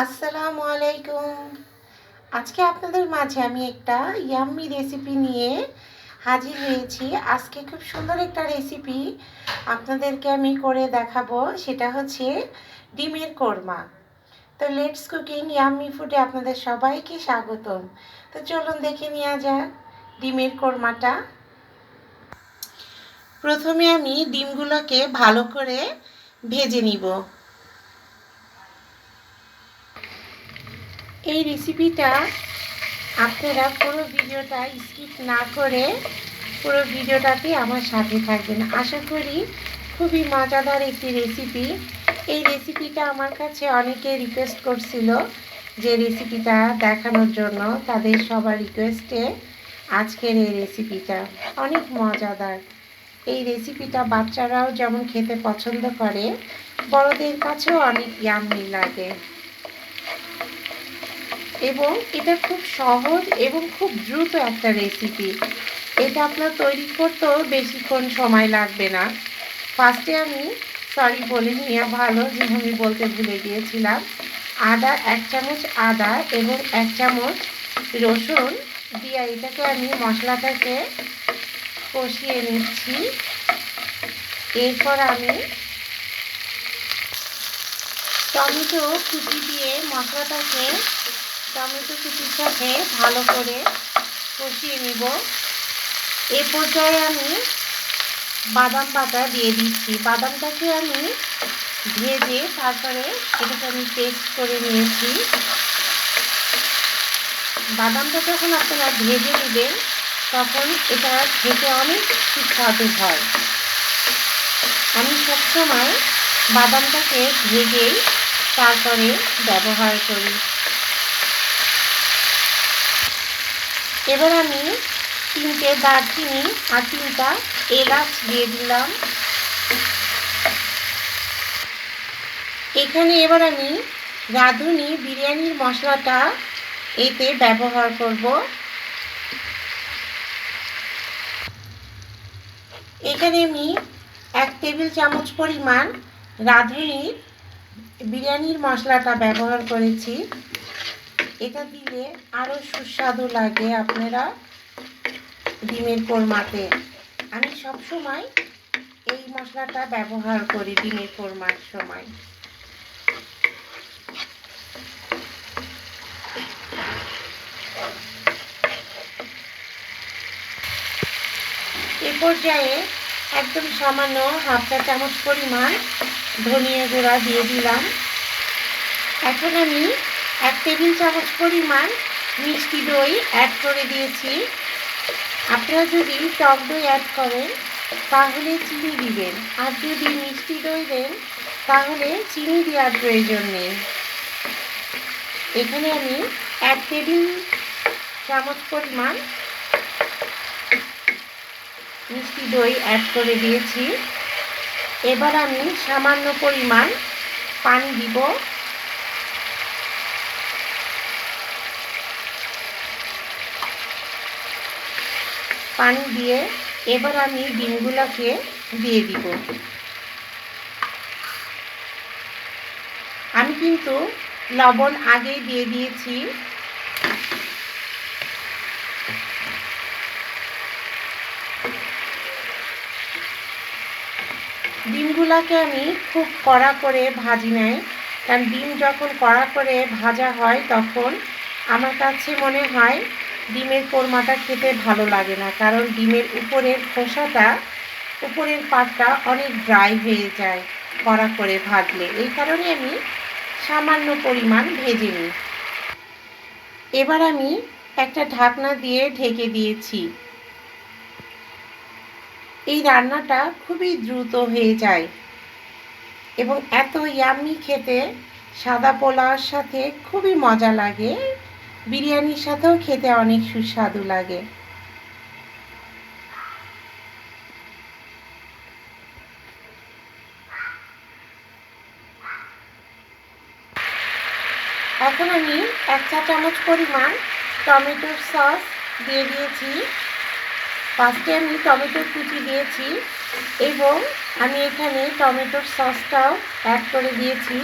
আসসালামু আলাইকুম। আজকে আপনাদের মাঝে আমি একটা ইয়াম্মি রেসিপি নিয়ে হাজির হয়েছি। আজকে খুব সুন্দর একটা রেসিপি আপনাদেরকে আমি করে দেখাবো। সেটা হচ্ছে ডিমের কোরমা। তো লেটস কুকিং ইয়াম্মি ফুডে আপনাদের সবাইকে স্বাগতম। তো চলুন দেখে নেওয়া যাক ডিমের কোরমাটা। প্রথমে আমি ডিমগুলোকে ভালো করে ভেজে নিব। এই রেসিপিটা আপনারা পুরো ভিডিওটা স্কিপ না করে পুরো ভিডিওটাতে আমার সাথে থাকবেন। আশা করি খুবই মজাদার একটি রেসিপি। এই রেসিপিটা আমার কাছে অনেকে রিকোয়েস্ট করছিল যে রেসিপিটা দেখানোর জন্য। তাদের সবার রিকোয়েস্টে আজকের এই রেসিপিটা অনেক মজাদার। এই রেসিপিটা বাচ্চারাও যেমন খেতে পছন্দ করে, বড়দের কাছেও অনেক ইয়াম্মি লাগে এবং এটা খুব সহজ এবং খুব দ্রুত একটা রেসিপি। এটা আপনার তৈরি করতেও বেশিক্ষণ সময় লাগবে না। ফার্স্টে আমি বলে নিয়ে ভালো যে আমি বলতে ভুলে গিয়েছিলাম। আদা 1 চামচ আদা এবং 1 চামচ রসুন দিয়ে এটাকে আমি মশলাটাকে কষিয়ে নিচ্ছি। এরপর আমি টমেটো কুচি দিয়ে মশলাটাকে টমেটো কুচির সাথে ভালো করে কষিয়ে নিব। এ পর্যায়ে আমি বাদাম বাটা দিয়ে দিচ্ছি। বাদামটাকে আমি ভেজে তারপরে এটাকে আমি পেস্ট করে নিয়েছি। বাদামটা যখন আপনারা ভেজে নেবেন তখন এটা খেতে অনেক সুস্বাদু হয়। আমি সবসময় বাদামটাকে ভেজেই তারপরে ব্যবহার করি। এবার আমি 3টে দারচিনি আর 3টা এলাচ দিয়ে দিলাম। এখানে এবার আমি রাঁধুনি বিরিয়ানির মশলাটা এতে ব্যবহার করব। এখানে আমি 1 টেবিল চামচ পরিমাণ রাঁধুনি বিরিয়ানির মশলাটা ব্যবহার করেছি। এটা দিলে আরও সুস্বাদু লাগে আপনারা ডিমের কোরমাতে। আমি সবসময় এই মশলাটা ব্যবহার করি ডিমের কোরমার সময়। এ পর্যায়ে একদম সামান্য হাফ চা চামচ পরিমাণ ধনিয়া গুঁড়া দিয়ে দিলাম। এখন আমি 1 টেবিল চামচ পরিমাণ মিষ্টি দই অ্যাড করে দিয়েছি। আপনারা যদি টক দই অ্যাড করেন তাহলে চিনি দিবেন, আর যদি মিষ্টি দই দেন তাহলে চিনি দেওয়ার প্রয়োজন নেই। এখানে আমি 1 টেবিল চামচ পরিমাণ মিষ্টি দই অ্যাড করে দিয়েছি। এবার আমি সামান্য পরিমাণ পানি দিব। পানি দিয়ে এবার আমি ডিমগুলোকে দিয়ে দিব। আমি কিন্তু লবণ আগেই দিয়ে দিয়েছি। ডিমগুলোকে আমি খুব কড়া করে ভাজি নাই, কারণ ডিম যখন কড়া করে ভাজা হয় তখন আমার কাছে মনে হয় ডিমের কোরমাটা খেতে ভালো লাগে না, কারণ ডিমের উপরের খোসাটা উপরের পাটটা অনেক ড্রাই হয়ে যায় কড়া করে ভাজলে। এই কারণে আমি সামান্য পরিমাণ ভেজে নিই। এবার আমি একটা ঢাকনা দিয়ে ঢেকে দিয়েছি। এই রান্নাটা খুবই দ্রুত হয়ে যায় এবং এত ইয়াম্মি খেতে। সাদা পোলাওর সাথে খুবই মজা লাগে, বিরিয়ানির সাথেও খেতে অনেক সুস্বাদু লাগে। এখন আমি 1 চা চামচ পরিমাণ টমেটোর সস দিয়ে দিয়েছি। ফার্স্টে আমি টমেটোর কুচি দিয়েছি এবং আমি এখানে টমেটোর সসটাও অ্যাড করে দিয়েছি।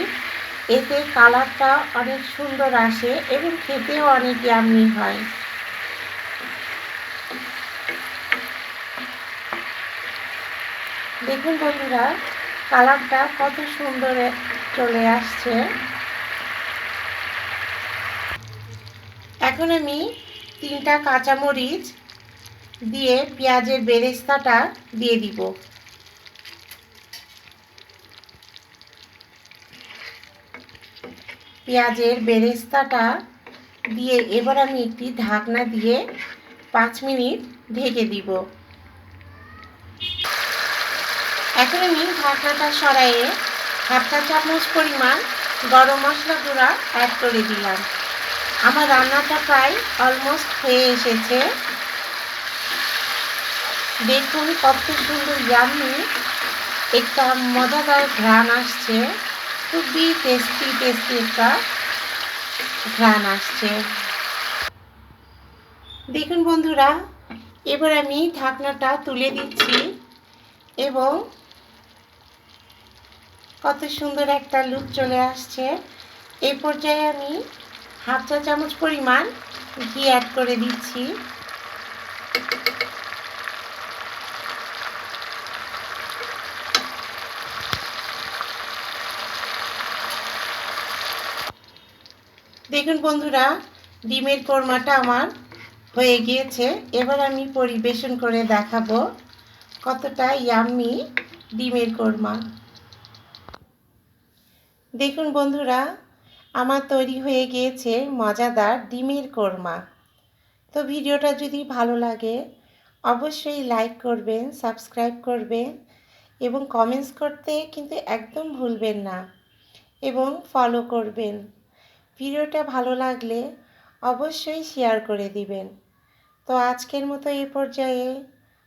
এতে কালারটা অনেক সুন্দর আসে এবং খেতেও অনেক ইয়াম্মি হয়। দেখুন বন্ধুরা, কালারটা কত সুন্দর চলে আসছে। এখন আমি 3টা কাঁচামরিচ দিয়ে পেঁয়াজের বেরেস্তাটা দিয়ে দিব। পেঁয়াজের বেরেস্তাটা দিয়ে এবার আমি একটি ঢাকনা দিয়ে 5 মিনিট ঢেকে দিব। এখন আমি ঢাকনাটা সরাইয়ে 1/2 চা চামচ পরিমাণ গরম মশলা গুঁড়া অ্যাড করে দিলাম। আমার রান্নাটা প্রায় অলমোস্ট হয়ে এসেছে। দেখুন কত সুন্দর ইয়াম্মি একটা মজাদার ঘ্রাণ আসছে, খুবই টেস্টি একটা ঘ্রাণ আসছে। দেখুন বন্ধুরা, এবার আমি ঢাকনাটা তুলে দিচ্ছি এবং কত সুন্দর একটা লুক চলে আসছে। এই পর্যায়ে আমি 1/2 চা চামচ পরিমাণ ঘি অ্যাড করে দিচ্ছি। দেখুন বন্ধুরা, ডিমের কোরমাটা আমার হয়ে গিয়েছে। এবার আমি পরিবেশন করে দেখাবো কতটা ইয়াম্মি ডিমের কোরমা। দেখুন বন্ধুরা, আমার তৈরি হয়ে গিয়েছে মজাদার ডিমের কোরমা। তো ভিডিওটা যদি ভালো লাগে অবশ্যই লাইক করবেন, সাবস্ক্রাইব করবেন এবং কমেন্টস করতে কিন্তু একদম ভুলবেন না এবং ফলো করবেন। ভিডিওটা ভালো লাগলে অবশ্যই শেয়ার করে দিবেন। তো আজকের মতো এই পর্যায়ে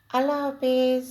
আল্লাহ হাফেজ।